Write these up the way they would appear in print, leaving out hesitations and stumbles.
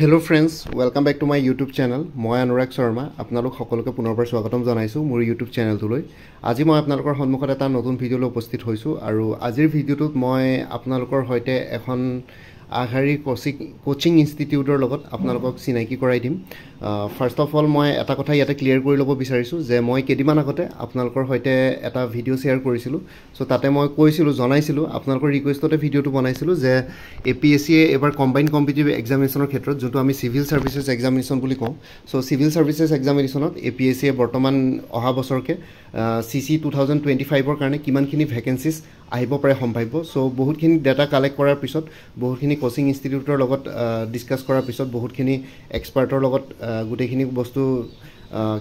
Hello friends, welcome back to my YouTube channel. মই অনুৰাগ শৰ্মা আপোনালোক সকলোকে পুনৰবাৰ স্বাগতম জনাইছো মোৰ YouTube চেনেলটোলৈ। আজি মই আপোনালোকৰ সন্মুখত এটা নতুন ভিডিঅ'লৈ উপস্থিত হৈছো আৰু আজিৰ ভিডিঅ'টোত মই আপোনালোকৰ সৈতে এখন আঘাৰী কোচিং ইনষ্টিটিউটৰ লগত আপোনালোকক চিনাকি কৰাই দিম। ফাৰ্স্ট অফ অল মই এটা কথা ইয়াতে ক্লিয়াৰ কৰি ল'ব বিচাৰিছো যে মই কেইদিনমান আগতে আপোনালোকৰ সৈতে এটা ভিডিঅ' শ্বেয়াৰ কৰিছিলো। সো তাতে মই জনাইছিলো আপোনালোকৰ ৰিকুৱেষ্টতে ভিডিঅ'টো বনাইছিলো যে APSC এবাৰ কম্বাইন্ড কম্পিটিটিভ এক্সামিনেশ্যনৰ ক্ষেত্ৰত যোনটো আমি সিভিল সাৰ্ভিসেছ এক্সামিনেশ্যন বুলি কওঁ। সো সিভিল সাৰ্ভিসেছ এক্সামিনেশ্যনত APSC বৰ্তমান অহা বছৰকে CC 2025 কাৰণে কিমানখিনি ভ্যাকেন্সিজ আহিব পাৰে সম্ভাৱ্য। সো বহুতখিনি ডাটা কালেক্ট কৰাৰ পিছত বহুতখিনি কোচিং ইনষ্টিটিউটৰ লগত ডিসকাস কৰাৰ পিছত বহুতখিনি এক্সপাৰ্টৰ লগত গুটেখিনি বস্তু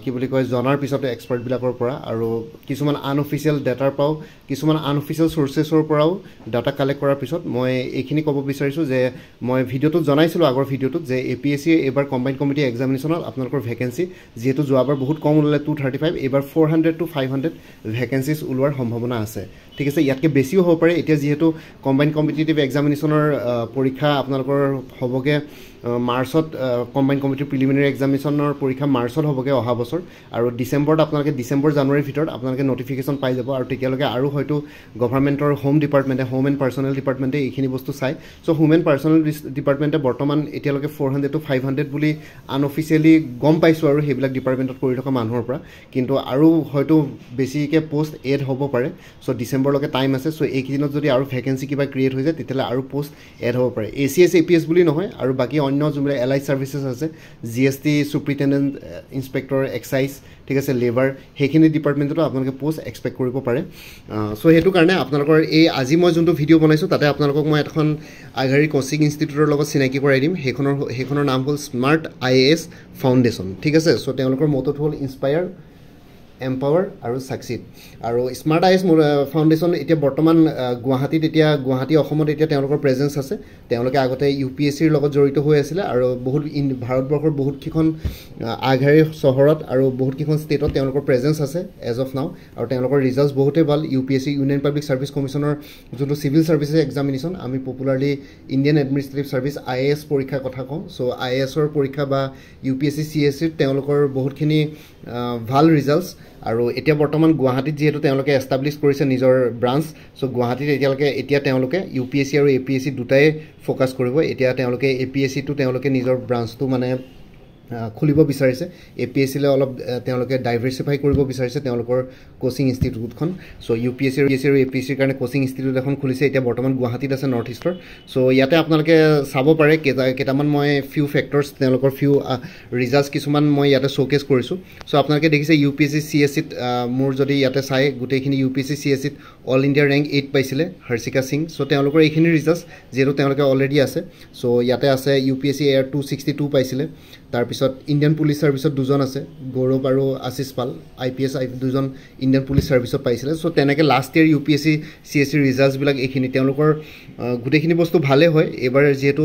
কি বুলি কয় জনাৰ পিছত এক্সপাৰ্ট বিলাকৰ পৰা আৰু কিছুমান আনঅফিচিয়েল ডাটাৰ পাও কিছুমান আনঅফিচিয়েল সোৰ্সেছৰ পৰাও ডাটা কালেক্ট কৰাৰ পিছত মই এইখিনি ক'ব বিচাৰিছো যে মই ভিডিঅ'টোত জনাইছিলো আগৰ ভিডিঅ'টোত যে APSC এবাৰ কম্বাইন্ড কমিটি এক্সামিনেশ্যনত আপোনালোকৰ ভ্যাকেন্সি যেহেতু যোৱাবাৰ বহুত কম ওলালে 235 এবাৰ 400 to 500 ভ্যাকেন্সিজ ওলোৱাৰ সম্ভাৱনা আছে। ঠিক আছে, ইয়াতকে বেছিও হ'ব পাৰে। এতিয়া যেহেতু কম্বাইন্ড কম্পিটিটিভ এক্সামিনেশ্যনৰ পৰীক্ষা আপোনালোকৰ হ'বগে মাৰ্চত কম্বাইন্ড কমিটি প্ৰিলিমিনাৰী এক্সামিনেশ্যনৰ পৰীক্ষা মাৰ্চত হ'বগে অহা বছৰ আৰু ডিসেম্বৰত আপোনালোকে ডিসেম্বৰ জানুৱাৰীৰ ভিতৰত আপোনালোকে নটিফিকেশ্যন পাই যাব আৰু তেতিয়ালৈকে আৰু হয়তো গভৰ্ণমেণ্টৰ হোম এণ্ড পাৰ্চনেল ডিপাৰ্টমেণ্টে এইখিনি বস্তু চাই। সো হোম এণ্ড পাৰ্চনেল ডিপাৰ্টমেণ্টে বৰ্তমান এতিয়ালৈকে 400 to 500 বুলি আনঅফিচিয়েলি গম পাইছো আৰু সেইবিলাক ডিপাৰ্টমেণ্টত কৰি থকা মানুহৰ পৰা, কিন্তু আৰু হয়তো বেছিকে পোষ্ট এড হ'ব পাৰে। সো ডিসেম্বৰলৈকে টাইম আছে। সো এইকেইদিনত যদি আৰু ভ্যাকেন্সি কিবা ক্ৰিয়েট হৈ যায় তেতিয়াহ'লে আৰু পোষ্ট এড হ'ব পাৰে। ACS APS বুলি নহয় আৰু বাকি অন্য যোনবিলাক এলাইড সাৰ্ভিসেছ আছে GST সুপ্ৰিটেণ্ডেণ্ট ইনস্পেক্টৰ এক্সাইজ ঠিক আছে লেবাৰ সেইখিনি ডিপাৰ্টমেণ্টতো আপোনালোকে পোষ্ট এক্সপেক্ট কৰিব পাৰে। সো সেইটো কাৰণে আপোনালোকৰ এই আজি মই যোনটো ভিডিঅ' বনাইছো তাতে আপোনালোকক মই এখন আঘাৰী কোচিং ইনষ্টিটিউটৰ লগত চিনাকি কৰাই দিম। সেইখনৰ নাম হ'ল স্মাৰ্ট IAS ফাউণ্ডেশ্যন। ঠিক আছে, সো তেওঁলোকৰ মটোটো হ'ল ইনস্পায়াৰ এম্পাৱাৰ আৰু সাকচিড আৰু স্মাৰ্ট IAS ফাউণ্ডেশ্যন এতিয়া বৰ্তমান গুৱাহাটী অসমত এতিয়া তেওঁলোকৰ প্ৰেজেন্স আছে। তেওঁলোকে আগতে UPSCৰ লগত জড়িত হৈ আছিল আৰু বহুত ভাৰতবৰ্ষৰ বহুতকেইখন আঘাৰী চহৰত আৰু বহুতকেইখন ষ্টেটত তেওঁলোকৰ প্ৰেজেন্স আছে এজ অফ নাও আৰু তেওঁলোকৰ ৰিজাল্টছ বহুতেই ভাল। UPSC ইউনিয়ন পাব্লিক সাৰ্ভিস কমিশ্যনৰ যোনটো সিভিল সাৰ্ভিসেছ এক্সামিনেশ্যন আমি popularly Indian administrative service IAS পৰীক্ষাৰ কথা কওঁ। সো IASৰ পৰীক্ষা বা UPSC CSC তেওঁলোকৰ বহুতখিনি ভাল ৰিজাল্টছ আৰু এতিয়া বৰ্তমান গুৱাহাটীত যেহেতু তেওঁলোকে এষ্টাব্লিছ কৰিছে নিজৰ ব্ৰাঞ্চ। সো গুৱাহাটীত এতিয়া তেওঁলোকে UPSC আৰু APSC দুটাই ফোকাস কৰিব। এতিয়া তেওঁলোকে APSC টো তেওঁলোকে নিজৰ ব্ৰাঞ্চটো মানে খুলিব বিচাৰিছে। APSC লৈ অলপ তেওঁলোকে ডাইভাৰ্সিফাই কৰিব বিচাৰিছে তেওঁলোকৰ কোচিং ইনষ্টিটিউটখন। সো UPSC আৰু APSCৰ কাৰণে কোচিং ইনষ্টিটিউট এখন খুলিছে এতিয়া বৰ্তমান গুৱাহাটীত আছে নৰ্থ ইষ্টৰ। সো ইয়াতে আপোনালোকে চাব পাৰে কেইটামান মই ফিউ ফেক্টৰছ তেওঁলোকৰ ফিউ ৰিজাল্টছ কিছুমান মই ইয়াতে শ্ব'কেছ কৰিছোঁ। সো আপোনালোকে দেখিছে UPSC CSCত মোৰ যদি ইয়াতে চাই গোটেইখিনি UPSC CSCত অল ইণ্ডিয়া ৰেংক 8 পাইছিলে হৰ্ষিকা সিং। সো তেওঁলোকৰ এইখিনি ৰিজাল্টছ যিহেতু তেওঁলোকে অলৰেডি আছে। সো ইয়াতে আছে UPSC Air 262 পাইছিলে। তাৰপিছত ইণ্ডিয়ান পুলিচ সাৰ্ভিসত দুজন আছে গৌৰৱ আৰু আশিষ পাল IPS দুজন ইণ্ডিয়ান পুলিচ সাৰ্ভিসত পাইছিলে। সো তেনেকৈ লাষ্ট ইয়াৰ UPSC CSC ৰিজাল্টছবিলাক এইখিনি তেওঁলোকৰ গোটেইখিনি বস্তু ভালে হয়। এবাৰ যেহেতু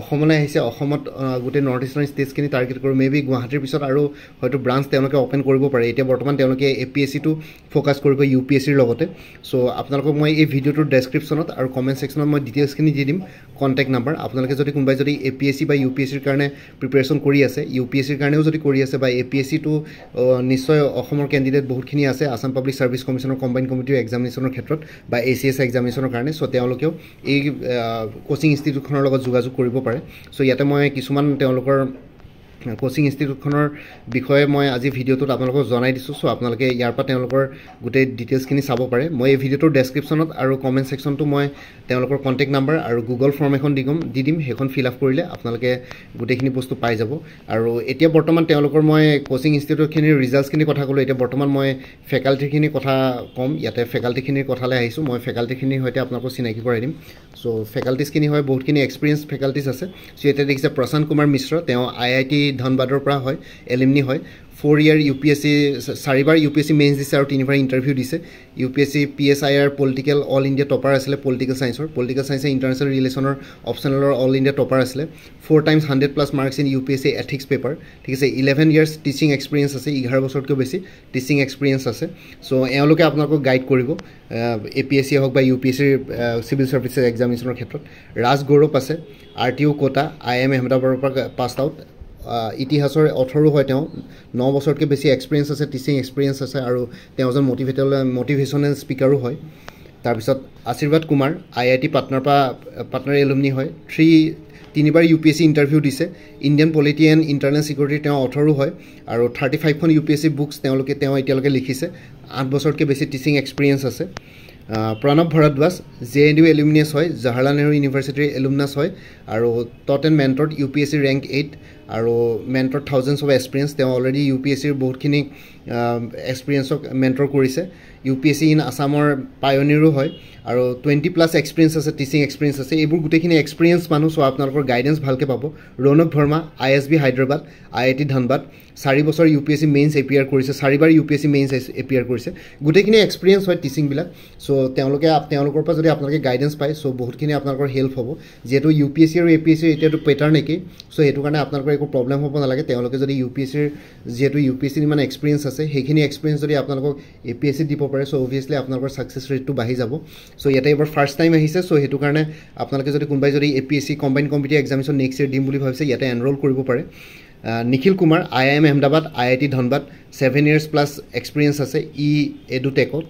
অসমলৈ আহিছে অসমত গোটেই নৰ্থ ইষ্টাৰ্ণ ষ্টেটছখিনি টাৰ্গেট কৰোঁ। মেবি গুৱাহাটীৰ পিছত আৰু হয়তো ব্ৰাঞ্চ তেওঁলোকে অপেন কৰিব পাৰে। এতিয়া বৰ্তমান তেওঁলোকে APSCটো ফোকাস কৰিব UPSCৰ লগতে। সো আপোনালোকক মই এই ভিডিঅ'টোৰ ডেছক্ৰিপশ্যনত আৰু কমেণ্ট ছেকশ্যনত মই ডিটেইলছখিনি দি দিম কণ্টেক্ট নাম্বাৰ। আপোনালোকে যদি কোনোবাই যদি APSC বা UPSCৰ কাৰণে প্ৰিপেৰেশ্যন কৰি আছে UPSCৰ কাৰণেও যদি কৰি আছে বা APSCটো নিশ্চয় অসমৰ কেণ্ডিডেট বহুতখিনি আছে আসাম পাব্লিক সাৰ্ভিস কমিশ্যনৰ কম্বাইন্ড কমিটিভ এক্সামিনেশ্যনৰ ক্ষেত্ৰত বা ACS এক্সামিনেশ্যনৰ কাৰণে। সো তেওঁলোকেও এই কোচিং ইনষ্টিটিউটখনৰ লগত যোগাযোগ কৰিব পাৰে। সো ইয়াতে মই কিছুমান তেওঁলোকৰ কোচিং ইনষ্টিটিউটখনৰ বিষয়ে মই আজি ভিডিঅ'টোত আপোনালোকক জনাই দিছোঁ। সো আপোনালোকে ইয়াৰ পৰা তেওঁলোকৰ গোটেই ডিটেইলছখিনি চাব পাৰে। মই এই ভিডিঅ'টোৰ ডেছক্ৰিপশ্যনত আৰু কমেণ্ট ছেকশ্যনটো মই তেওঁলোকৰ কণ্টেক্ট নাম্বাৰ আৰু গুগল ফৰ্ম এখন দি দিম। সেইখন ফিল আপ কৰিলে আপোনালোকে গোটেইখিনি বস্তু পাই যাব। আৰু এতিয়া বৰ্তমান তেওঁলোকৰ মই কোচিং ইনষ্টিটিউটখিনিৰ ৰিজাল্টছখিনিৰ কথা ক'লোঁ। এতিয়া বৰ্তমান মই ফেকাল্টিখিনিৰ কথা ক'ম। ইয়াতে ফেকাল্টিখিনিৰ কথালৈ আহিছোঁ। মই ফেকাল্টিখিনিৰ সৈতে আপোনালোকক চিনাকি কৰাই দিম। সো ফেকাল্টিছখিনি হয় বহুতখিনি এক্সপিৰিয়েঞ্চ ফেকাল্টিছ আছে। সো এতিয়া দেখিছে প্ৰশান্ত কুমাৰ মিশ্ৰ তেওঁ IIT ধনবাদৰ পৰা হয় এলুমনি হয়। 4 ইয়াৰ UPSC 4বাৰ UPSC মেইনছ দিছে আৰু 3বাৰ ইণ্টাৰভিউ দিছে UPSC PSIR political all India topper আছিলে পলিটিকেল সায়েন্সে ইণ্টাৰনেশ্যনেল ৰিলেশ্যনৰ অপশ্যনেলৰ অল ইণ্ডিয়া টপাৰ আছিলে 4 times 100+ marks in UPSC ethics paper ঠিক আছে 11 ইয়াৰ্ছ টিচিং এক্সপিৰিয়েঞ্চ আছে 11 বছৰতকৈ বেছি টিচিং এক্সপিৰিয়েঞ্চ আছে চ' এওঁলোকে আপোনালোকক গাইড কৰিব APSC হওক বা UPSC চিভিল ছাৰ্ভিচেছ এক্সামিনেশ্যনৰ ক্ষেত্ৰত ৰাজ গৌৰৱ আছে RTO কোটা IIM আহমেদাবাদৰ পৰা পাছ আউট ইতিহাসৰ অথৰো হয় তেওঁ 9 বছৰতকৈ বেছি এক্সপিৰিয়েঞ্চ আছে টিচিং এক্সপিৰিয়েঞ্চ আছে আৰু তেওঁ এজন মোটিভেশ্যনেল স্পিকাৰো হয় তাৰপিছত আশীৰ্বাদ কুমাৰ IIT পাটনাৰ এলুমনি হয় 3বাৰ UPSC ইণ্টাৰভিউ দিছে Indian polity and internal security তেওঁ অথৰো হয় আৰু 35খন UPSC বুকছ তেওঁ এতিয়ালৈকে লিখিছে 8 বছৰতকৈ বেছি টিচিং এক্সপিৰিয়েঞ্চ আছে প্ৰণৱ ভৰদ্বাজ JNU এলুমিনাছ হয় জৱাহৰলাল নেহৰু ইউনিভাৰ্চিটিৰ এলুমনাছ হয় আৰু টট এণ্ড মেণ্টৰত UPSC ৰেংক 8 আৰু মেণ্টৰ থাউজেণ্ডছ অফ এক্সপিৰিয়েঞ্চ তেওঁ অলৰেডি UPSCৰ বহুতখিনি এক্সপিৰিয়েঞ্চক মেণ্টৰ কৰিছে UPSC ইন আছামৰ পায়নিৰো হয় আৰু 20+ এক্সপিৰিয়েঞ্চ আছে টিচিং এক্সপিৰিয়েঞ্চ আছে এইবোৰ গোটেইখিনি এক্সপিৰিয়েঞ্চ মানুহ চ' আপোনালোকৰ গাইডেঞ্চ ভালকৈ পাব ৰৌনক ভাৰ্মা ISB হায়দৰাবাদ IIT ধনবাদ 4 বছৰ UPSC মেইনছ এপিয়াৰ কৰিছে 4বাৰ UPSC মেইনছ এপিয়াৰ কৰিছে গোটেইখিনি এক্সপিৰিয়েঞ্চ হয় টিচিংবিলাক চ' তেওঁলোকৰ পৰা যদি আপোনালোকে গাইডেঞ্চ পায় চ' বহুতখিনি আপোনালোকৰ হেল্প হ'ব যিহেতু UPSC আৰু APSC এতিয়াতো পেটাৰ্ণ একেই চ' সেইটো কাৰণে আপোনালোকৰ একো প্ৰব্লেম হ'ব নালাগে তেওঁলোকে যদি যিহেতু UPSCৰ ইমান এক্সপিৰিয়েঞ্চ আছে সেইখিনি এক্সপিৰিয়েঞ্চ যদি আপোনালোকক APSC দিব পাৰে চ' অভিয়াছলি আপোনালোকৰ ছাকচেছ ৰেটটো বাঢ়ি যাব চ' ইয়াতে এবাৰ ফাৰ্ষ্ট টাইম আহিছে চ' সেইটো কাৰণে আপোনালোকে যদি কোনোবাই যদি APSC combine competitive examination next year দিম বুলি ভাবিছে ইয়াতে এনৰোল কৰিব পাৰে Nikhil Kumar IIM Ahmedabad IIT Dhanbad 7 years+ experience আছে এডুটেকত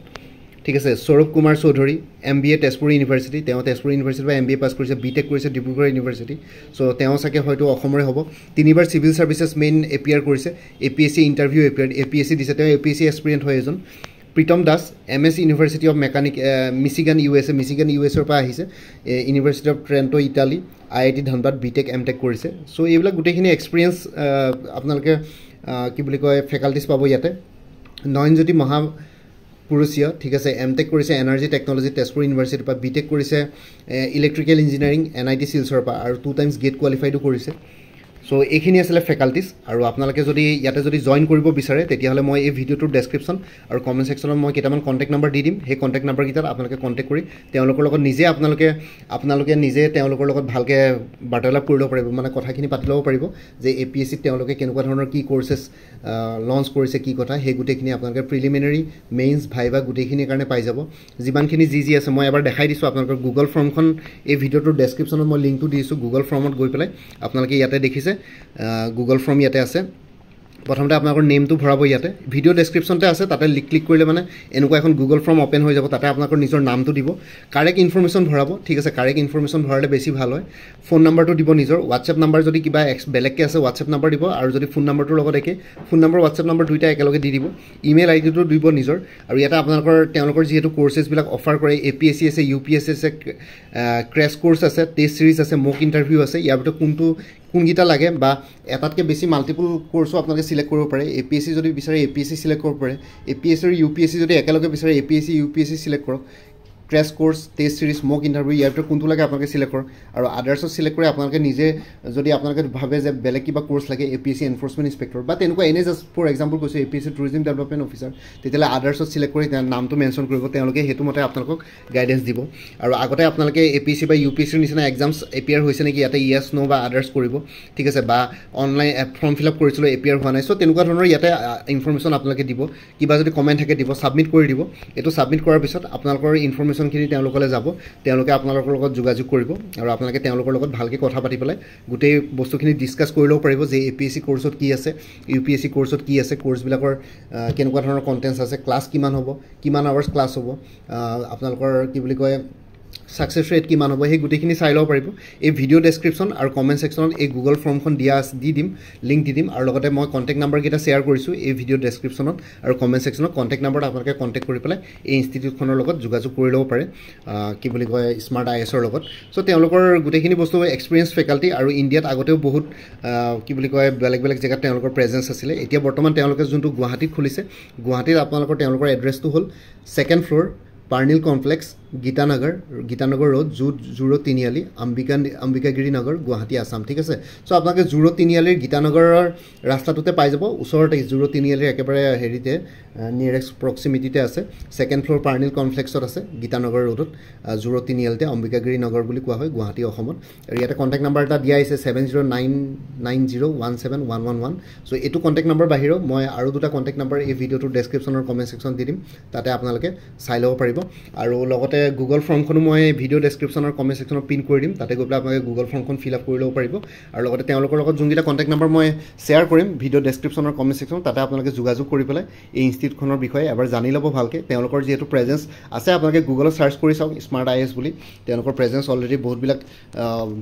ঠিক আছে সৌৰভ কুমাৰ চৌধুৰী MBA তেজপুৰ ইউনিভাৰ্চিটি তেওঁ তেজপুৰ ইউনিভাৰ্চিটিৰ পৰা MBA পাছ কৰিছে BTech কৰিছে ডিব্ৰুগড় ইউনিভাৰ্চিটি চ' তেওঁ চাগে হয়তো অসমৰে হ'ব 3বাৰ চিভিল ছাৰ্ভিচেছ মেইন এপিয়াৰ কৰিছে APSC ইণ্টাৰভিউ APSC দিছে তেওঁ APSC এক্সপিৰিয়েঞ্চ হয় এজন Pritam Das MS university of mechanic Michigan USA পৰা আহিছে university of Toronto Italy IIT Dhanbad BTech MTech কৰিছে চ' এইবিলাক গোটেইখিনি এক্সপিৰিয়েঞ্চ আপোনালোকে কি বুলি কয় ফেকাল্টিজ পাব ইয়াতে নয়নজ্যোতি মহাপুৰুষীয় ঠিক আছে MTech কৰিছে এনাৰ্জি টেকনলজি তেজপুৰ ইউনিভাৰ্চিটিৰ পৰা BTech কৰিছে ইলেক্ট্ৰিকেল ইঞ্জিনিয়াৰিং NIT শিলচৰৰ পৰা আৰু 2 টাইমছ গেট কোৱালিফাইডো কৰিছে চ' এইখিনি আছিলে ফেকাল্টিজ আৰু আপোনালোকে যদি ইয়াতে যদি জইন কৰিব বিচাৰে তেতিয়াহ'লে মই এই ভিডিঅ'টোৰ ডেছক্ৰিপশ্যন আৰু কমেণ্ট ছেকশ্যনত মই কেইটামান কণ্টেক্ট নাম্বাৰ দি দিম সেই কণ্টেক্ট নাম্বাৰকেইটাত আপোনালোকে কণ্টেক্ট কৰি তেওঁলোকৰ লগত আপোনালোকে নিজে তেওঁলোকৰ লগত ভালকৈ বাৰ্তালাপ কৰি ল'ব পাৰিব মানে কথাখিনি পাতি ল'ব পাৰিব যে APSCত তেওঁলোকে কেনেকুৱা ধৰণৰ কি কৰ্চেছ লঞ্চ কৰিছে কি কথা সেই গোটেইখিনি আপোনালোকে প্ৰিলিমিনাৰী মেইনছ ভাইভা গোটেইখিনিৰ কাৰণে পাই যাব যিমানখিনি যি আছে মই এবাৰ দেখাই দিছোঁ আপোনালোকৰ গুগল ফৰ্মখন এই ভিডিঅ'টোৰ ডেছক্ৰিপশ্যনত মই লিংকটো দি দিছোঁ গুগল ফৰ্মত গৈ পেলাই আপোনালোকে ইয়াতে দেখিছে গুগল ফৰ্ম ইয়াতে আছে প্ৰথমতে আপোনালোকৰ নেমটো ভৰাব ইয়াতে ভিডিঅ' ডেছক্ৰিপশ্যনতে আছে তাতে ক্লিক কৰিলে মানে এনেকুৱা এখন গুগল ফৰ্ম অপেন হৈ যাব তাতে আপোনালোকৰ নিজৰ নামটো দিব কাৰেক্ট ইনফৰমেশ্যন ভৰাব ঠিক আছে কাৰেক্ট ইনফৰমেশ্যন ভৰালে বেছি ভাল হয় ফোন নাম্বাৰটো দিব নিজৰ হোৱাটছএপ নাম্বাৰ যদি কিবা বেলেগকৈ আছে হোৱাটছএপ নাম্বাৰ দিব আৰু যদি ফোন নাম্বাৰটোৰ লগত একে ফোন নাম্বাৰ হোৱাটছএপ নাম্বাৰ দুইটা একেলগে দি দিব ইমেইল আইডিটো দিব নিজৰ আৰু ইয়াতে তেওঁলোকৰ যিহেতু কৰ্চেছবিলাক অফাৰ কৰে APSC আছে UPSC আছে ক্ৰেছ কৰ্চ আছে টেষ্ট চিৰিজ আছে মক ইণ্টাৰভিউ আছে ইয়াৰ ভিতৰত কোনকেইটা লাগে বা এটাতকৈ বেছি মাল্টিপল কৰ্চো আপোনালোকে চিলেক্ট কৰিব পাৰে APSC যদি বিচাৰে APSC চিলেক্ট কৰিব পাৰে APSC আৰু UPSC যদি একেলগে বিচাৰে APSC UPSC চিলেক্ট কৰক ক্ৰেছ কৰ্চ টেষ্ট চিৰিজ মক ইণ্টাৰভিউ ইয়াৰ ভিতৰত কোনটো লাগে আপোনালোকে চিলেক্ট কৰক আৰু আদাৰ্ছত চিলেক্ট কৰি আপোনালোকে নিজে যদি আপোনালোকে ভাবে যে বেলেগ কিবা কৰ্চ লাগে APSC এনফৰ্চমেণ্ট ইনস্পেক্টৰ বা তেনেকুৱা এনে জাষ্ট ফৰ এক্সাম্পল কৈছোঁ APSC টুৰিজিম ডেভেলপমেণ্ট অফিচাৰ তেতিয়াহ'লে আদাৰ্ছত চিলেক্ট কৰি নামটো মেনশ্যন কৰিব তেওঁলোকে সেইটো মতে আপোনালোকক গাইডেঞ্চ দিব আৰু আগতে আপোনালোকে APSC বা UPSCৰ নিচিনা এক্সামছ এপিয়াৰ হৈছে নেকি ইয়াতে য়েছ ন' বা আদাৰ্ছ কৰিব ঠিক আছে বা অনলাইন ফৰ্ম ফিল আপ কৰিছিলোঁ এপিয়াৰ হোৱা নাই চ' তেনেকুৱা ধৰণৰ ইয়াতে ইনফৰমেশ্যন আপোনালোকে দিব কিবা যদি কমেণ্ট থাকে দিব ছাবমিট কৰি দিব এইটো ছাবমিট কৰাৰ পিছত আপোনালোকৰ ইনফৰমেশ্যনখিনি তেওঁলোকলৈ যাব তেওঁলোকে আপোনালোকৰ লগত যোগাযোগ কৰিব আৰু আপোনালোকে তেওঁলোকৰ লগত ভালকৈ কথা পাতি পেলাই গোটেই বস্তুখিনি ডিছকাছ কৰি ল'ব পাৰিব যে APSC কৰ্চত কি আছে UPSC কৰ্চত কি আছে কৰ্চবিলাকৰ কেনেকুৱা ধৰণৰ কণ্টেণ্টছ আছে ক্লাছ কিমান হ'ব কিমান আৱাৰ্ছ ক্লাছ হ'ব আপোনালোকৰ কি বুলি কয় ছাকচেছ ৰেট কিমান হ'ব সেই গোটেইখিনি চাই ল'ব পাৰিব এই ভিডিঅ' ডেছক্ৰিপশ্যন আৰু কমেণ্ট ছেকশ্যনত এই গুগল ফৰ্মখন দি দিম লিংক দি দিম আৰু লগতে মই কণ্টেক্ট নাম্বাৰকেইটা শ্বেয়াৰ কৰিছোঁ এই ভিডিঅ' ডেছক্ৰিপশ্যনত আৰু কমেণ্ট ছেকশ্যনত কণ্টেক্ট নাম্বাৰত আপোনালোকে কণ্টেক্ট কৰি পেলাই এই ইনষ্টিটিউটখনৰ লগত যোগাযোগ কৰি ল'ব পাৰে কি বুলি কয় স্মাৰ্ট IASৰ লগত চ' তেওঁলোকৰ গোটেইখিনি বস্তু এক্সপিৰিয়েঞ্চ ফেকাল্টি আৰু ইণ্ডিয়াত আগতেও বহুত কি বুলি কয় বেলেগ জেগাত তেওঁলোকৰ প্ৰেজেঞ্চ আছিলে এতিয়া বৰ্তমান তেওঁলোকে যোনটো গুৱাহাটীত খুলিছে গুৱাহাটীত তেওঁলোকৰ এড্ৰেছটো হ'ল 2nd floor Parnil complex Geetanagar road zoo road Tiniali Ambikagiri Nagar Guwahati Assam ঠিক আছে সো আপোনালোকে জু ৰোড তিনিআলিৰ গীতানগৰৰ ৰাস্তাটোতে পাই যাব ওচৰতে জু ৰোড তিনিআলিৰ একেবাৰে হেৰিতে নিয়াৰেষ্ট প্ৰক্সিমিটিতে আছে সেকেন্ড ফ্লোৰ পাৰ্নিল কমপ্লেক্সত আছে গীতানগৰ ৰোডত জু ৰোড তিনিআলিতে অম্বিকাগিৰি নগৰ বুলি কোৱা হয় গুৱাহাটী অসমত আৰু ইয়াতে কন্টাক্ট নাম্বাৰ এটা দিয়া আছে 7099017111 সো এটো কন্টাক্ট নাম্বাৰ বাহিৰেও মই আৰু দুটা কন্টাক্ট নাম্বাৰ এই ভিডিওটোৰ ডেসক্ৰিপচনৰ কমেন্ট সেকশন দি দিম তাতে আপোনালোকে চাই ল'ব পাৰিব আৰু লগতে গুগল ফৰ্মখনো মই ভিডিও ডেসক্ৰিপচনৰ কমেন্ট সেকশনত পিন কৰি দিম তাতে গৈ পেলাই আপোনালোকে গুগল ফৰ্মখন ফিল আপ কৰি ল'ব পাৰিব আৰু লগতে তেওঁলোকৰ লগত যোনকেইটা কন্টাক্ট নাম্বাৰ মই শ্বেয়াৰ কৰিম ভিডিও ডেসক্ৰিপচনৰ কমেন্ট সেকশন তাতে আপোনালোকে যোগাযোগ কৰি পেলাই এই ইনষ্টিটিউটখনৰ বিষয়ে এবাৰ জানি ল'ব ভালকে তেওঁলোকৰ যেহেতু প্ৰেজেন্স আছে আপোনালোকে গুগলত সাৰ্চ কৰি চাওক স্মাৰ্ট আইএছ বুলি তেওঁলোকৰ প্ৰেজেন্স অলৰেডি বহুতবিলাক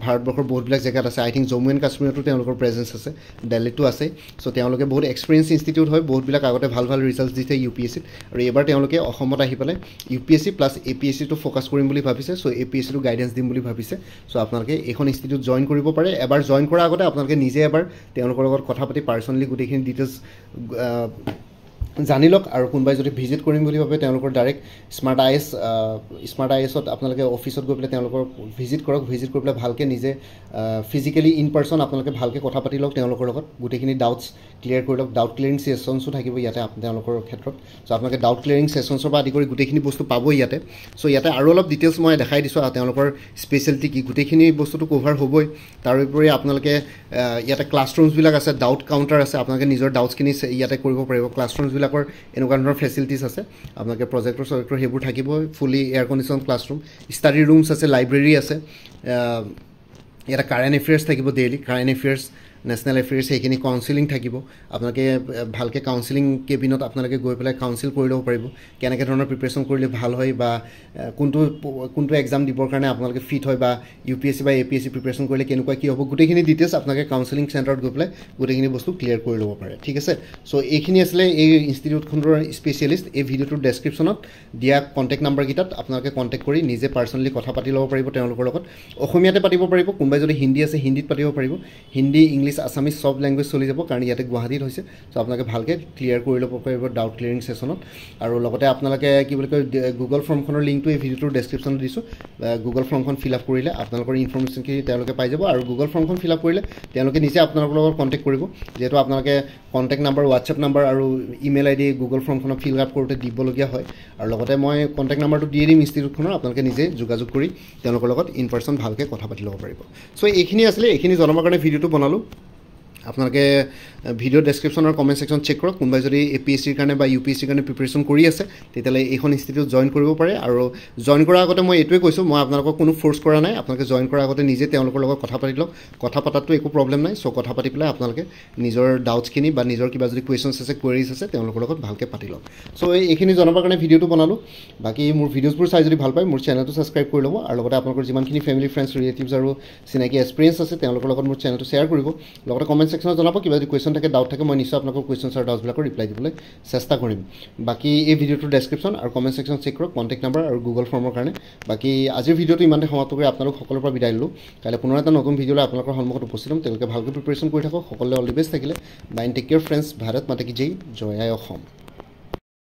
ভাৰতবৰ্ষৰ বহুতবিলাক জেগাত আছে আই থিংক জম্মু এণ্ড কাশ্মীৰতো তেওঁলোকৰ প্ৰেজেন্স আছে দিল্লীতো আছে সো তেওঁলোকে বহুত এক্সপেৰিয়েন্স ইনষ্টিটিউট হয় বহুতবিলাক আগতে ভাল ৰিজাল্ট দিছে ইউপিএছসিত আৰু এবাৰ তেওঁলোকে অসমত আহি পেলাই ইউপিএছসি প্লাছ এপিএছসিটো ফ'কাছ কৰিম বুলি ভাবিছে সো এপিএছসিটো গাইডেন্স দিম বুলি ভাবিছে সো আপোনালোকে এইখন ইনষ্টিটিউট জইন কৰিব পাৰে এবাৰ জইন কৰাৰ আগতে আপোনালোকে নিজে এবাৰ তেওঁলোকৰ লগত কথা পাতি পাৰ্চনেলি গোটেইখিনি ডিটেইলছ জানি লওক আৰু কোনবাই যদি ভিজিট কৰিম বুলি ভাবে তেওঁলোকৰ ডাইৰেক্ট স্মাৰ্ট আইএছত আপোনালোকে অফিচত গৈ পেলাই তেওঁলোকৰ ভিজিট কৰি পেলাই ভালকে নিজে ফিজিক্যালি ইন পাৰ্সন আপোনালোকে ভালকে কথা পাতি লওক তেওঁলোকৰ লগত গোটেইখিনি ডাউটছ ক্লিয়াৰ কৰি লওক ডাউট ক্লিয়াৰিং সেশনছো থাকিব ইয়াতে তেওঁলোকৰ ক্ষেত্ৰত সো আপোনালোকে ডাউট ক্লিয়াৰিং সেশনছৰ পৰা আদি কৰি গোটেইখিনি বস্তু পাব ইয়াতে সো ইয়াতে আৰু অলপ ডিটেইলছ মই দেখাই দিছো তেওঁলোকৰ স্পেশালিটি কি গোটেইখিনি বস্তুটো কভাৰ হ'বই তাৰ উপৰি আপোনালোকে ইয়াতে ক্লাছৰুমছ বিলাক আছে ডাউট কাউন্টাৰ আছে আপোনালোকে নিজৰ ডাউটছখিনি ইয়াতে কৰিব পাৰিব ক্লাছৰুমছ বিলাকৰ এনেকুৱা ধৰণৰ ফেসিলিটিজ আছে আপোনালোকে প্ৰজেক্টৰ সেইবোৰ থাকিব ফুলি এয়াৰ কণ্ডিশ্যন ক্লাছৰুম ষ্টাডি ৰুমছ আছে লাইব্ৰেৰী আছে ইয়াতে কাৰেণ্ট এফেয়াৰ্ছ থাকিব daily current affairs national affairs সেইখিনি কাউন্সিলিং থাকিব আপোনালোকে ভালকে কাউন্সিলিং কেবিনত আপোনালোকে গৈ পেলাই কাউন্সিল কৰি ল'ব পাৰিব কেনেকৈ ধৰণৰ প্ৰিপাৰেশ্যন কৰিলে ভাল হয় বা কোনটো এক্সাম দিবৰ কাৰণে আপোনালোকে ফিট হয় বা ইউপিএছসি বা এপিএছসি প্ৰিপাৰেশ্যন কৰিলে কেনেকুৱা কি হ'ব গোটেইখিনি ডিটেইলছ আপোনালোকে কাউন্সিলিং চেণ্টাৰত গৈ পেলাই গোটেইখিনি বস্তু ক্লিয়াৰ কৰি ল'ব পাৰে ঠিক আছে সো এইখিনি আছিলে এই ইনষ্টিটিউটখনৰ স্পেচিয়েলিষ্ট এই ভিডিঅ'টোৰ ডেছক্ৰিপশ্যনত দিয়া কণ্টেক্ট নাম্বাৰকেইটাত আপোনালোকে কণ্টেক্ট কৰি নিজে পাৰ্চনেলি কথা পাতি ল'ব পাৰিব তেওঁলোকৰ লগত অসমীয়াতে পাতিব পাৰিব কোনোবাই যদি হিন্দী আছে হিন্দীত পাতিব পাৰিব হিন্দী ইংলিছ আসামিজ সব ল্যাঙ্গুৱেজ চলি যাব কাৰণ ইয়াতে গুৱাহাটীত হৈছে সো আপোনালোকে ভালকে ক্লিয়াৰ কৰি ল'ব পাৰিব ডাউট ক্লিয়াৰিং সেশনত আৰু লগতে আপোনালোকে কি বুলি কয় গুগল ফৰ্মখনৰ লিংকটো এই ভিডিঅ'টোৰ ডেছক্ৰিপশ্যনত দিছোঁ গুগল ফৰ্মখন ফিল আপ কৰিলে আপোনালোকৰ ইনফৰমেশ্যনখিনি তেওঁলোকে পাই যাব আৰু গুগল ফৰ্মখন ফিল আপ কৰিলে তেওঁলোকে নিজে আপোনালোকৰ লগত কণ্টেক্ট কৰিব যেহেতু আপোনালোকে কণ্টেক্ট নাম্বাৰ হোৱাটছএপ নাম্বাৰ আৰু ইমেইল আইডি গুগল ফৰ্মখনত ফিল আপ কৰোঁতে দিবলগীয়া হয় আৰু লগতে মই কণ্টেক্ট নাম্বাৰটো দি দিম ইনষ্টিটিউটখনৰ আপোনালোকে নিজে যোগাযোগ কৰি তেওঁলোকৰ লগত ইন পাৰ্চন ভালকৈ কথা পাতি ল'ব পাৰিব সো এইখিনি আছিলে এইখিনি জনাবৰ কাৰণে ভিডিঅ'টো বনালোঁ আপোনালোকে ভিডিও ডেসক্ৰিপচনৰ কমেন্ট সেকশন চেক কৰক কোনবাই যদি এপিএসসিৰ কাৰণে বা ইউপিএসসিৰ কাৰণে প্ৰিপাৰেচন কৰি আছে তেতিয়ালে এইখন ইনষ্টিটিউট জয়েন কৰিব পাৰে আৰু জয়েন কৰাৰ আগতে মই এটোৱে কৈছো মই আপোনালোকক কোনো ফোৰ্স কৰা নাই আপোনালোকে জয়েন কৰাৰ আগতে নিজে তেওঁলোকৰ লগত কথা পাতি লওক কথা পাতাটো একো প্ৰবলেম নাই সো কথা পাতি পেলাই আপোনালোকে নিজৰ ডাউটছখিনি বা নিজৰ কিবা যদি কোৱেশ্চনছ আছে কোৱেৰিজ আছে তেওঁলোকৰ লগত ভালকে পাতি লওক সো এইখিনি জনাবৰ কাৰণে ভিডিওটো বনালো বাকি মোৰ ভিডিওছবোৰ চাই যদি ভাল পায় মোৰ চেনেলটো সাবস্ক্ৰাইব কৰি ল'ব আৰু লগতে আপোনালোকৰ যিমানখিনি ফেমিলি ফ্ৰেণ্ডছ ৰিলেটিভছ আৰু চিনাকি এক্সপেৰিয়েন্স আছে তেওঁলোকৰ লগত মোৰ চেনেলটো শ্বেয়াৰ কৰিব লগতে কমেন্ট সেকশনত জনাব কিবা যদি কোৱেশ্চন থাকে ডাউট থাকে মই নিশ্চয় আপোনালোকৰ কোৱেশ্চনছ আৰু ডাউটছবিলাকৰ ৰিপ্লাই দিবলৈ চেষ্টা কৰিম বাকি এই ভিডিওটোৰ ডেসক্ৰিপচন আৰু কমেন্ট সেকশন চেক কৰক কন্টেক্ট নাম্বাৰ আৰু গুগল ফৰ্মৰ কাৰণে বাকি আজিৰ ভিডিওটো ইমানতে সমাপ্ত কৰি আপোনালোক সকলোৰ পৰা বিদায় ললোঁ কাইলৈ পুনৰ এটা নতুন ভিডিঅ'লৈ আপোনালোকৰ সন্মুখত উপস্থিত হ'ম তেওঁলোকে ভালকৈ প্ৰিপাৰেশ্যন কৰি থাকক সকলোৱে অল দি বেষ্ট থাকিলে bye take care friends Bharat মাতা কি জয় জয় আই অসম